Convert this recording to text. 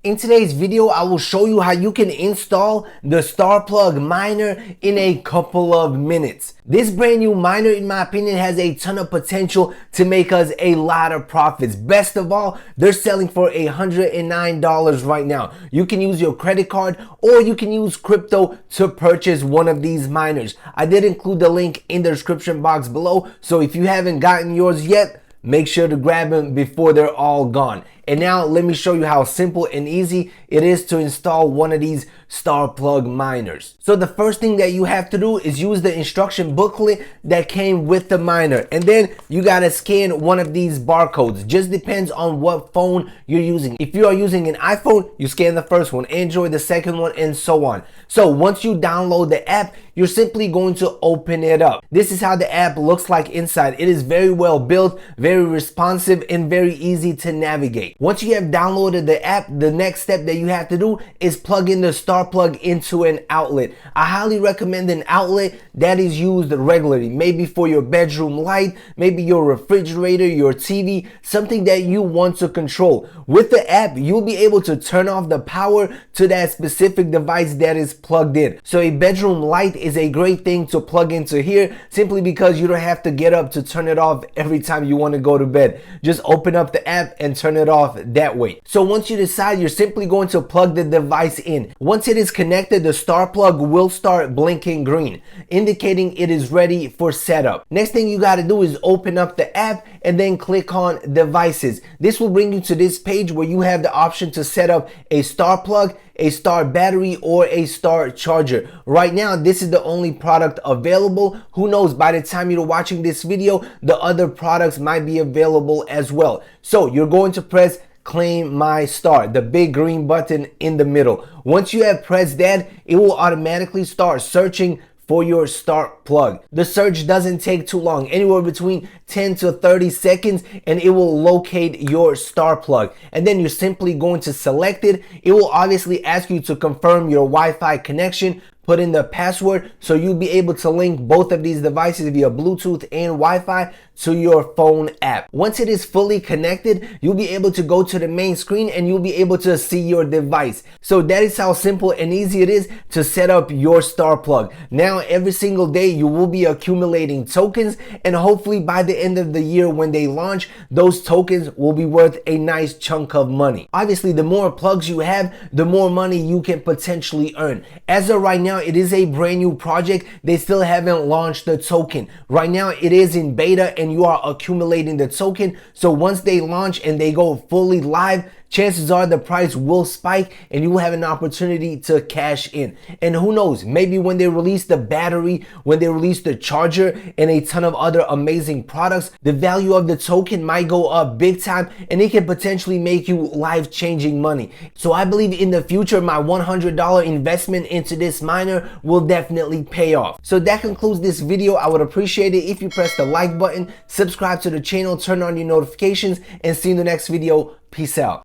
In today's video, I will show you how you can install the StarPlug miner in a couple of minutes. This brand new miner, in my opinion, has a ton of potential to make us a lot of profits. Best of all, they're selling for $109 right now. You can use your credit card or you can use crypto to purchase one of these miners. I did include the link in the description box below, so if you haven't gotten yours yet, make sure to grab them before they're all gone. And now let me show you how simple and easy it is to install one of these StarPlug miners. So the first thing that you have to do is use the instruction booklet that came with the miner. And then you gotta scan one of these barcodes. Just depends on what phone you're using. If you are using an iPhone, you scan the first one, Android the second one, and so on. So once you download the app, you're simply going to open it up. This is how the app looks like inside. It is very well built, very responsive, and very easy to navigate. Once you have downloaded the app, the next step that you have to do is plug in the StarPlug into an outlet. I highly recommend an outlet that is used regularly, maybe for your bedroom light, maybe your refrigerator, your TV, something that you want to control. With the app, you'll be able to turn off the power to that specific device that is plugged in. So a bedroom light is a great thing to plug into here, simply because you don't have to get up to turn it off every time you want to go to bed. Just open up the app and turn it off that way. So once you decide, you're simply going to plug the device in. Once it is connected, the StarPlug will start blinking green, indicating it is ready for setup. Next thing you got to do is open up the app and then click on devices. This will bring you to this page where you have the option to set up a StarPlug, a Star battery, or a Star charger. Right now, this is the only product available. Who knows, by the time you're watching this video, the other products might be available as well. So you're going to press claim my star, the big green button in the middle. Once you have pressed that, it will automatically start searching for your StarPlug. The search doesn't take too long, anywhere between 10 to 30 seconds, and it will locate your StarPlug. And then you're simply going to select it. It will obviously ask you to confirm your Wi-Fi connection, put in the password, so you'll be able to link both of these devices via Bluetooth and Wi-Fi to your phone app. Once it is fully connected, you'll be able to go to the main screen and you'll be able to see your device. So that is how simple and easy it is to set up your StarPlug. Now, every single day you will be accumulating tokens, and hopefully by the end of the year when they launch, those tokens will be worth a nice chunk of money. Obviously, the more plugs you have, the more money you can potentially earn. As of right now, it is a brand new project. They still haven't launched the token. Right now, it is in beta and you are accumulating the token. So once they launch and they go fully live, chances are the price will spike and you will have an opportunity to cash in. And who knows, maybe when they release the battery, when they release the charger and a ton of other amazing products, the value of the token might go up big time and it can potentially make you life-changing money. So I believe in the future, my $100 investment into this miner will definitely pay off. So that concludes this video. I would appreciate it if you press the like button, subscribe to the channel, turn on your notifications, and see you in the next video. Peace out.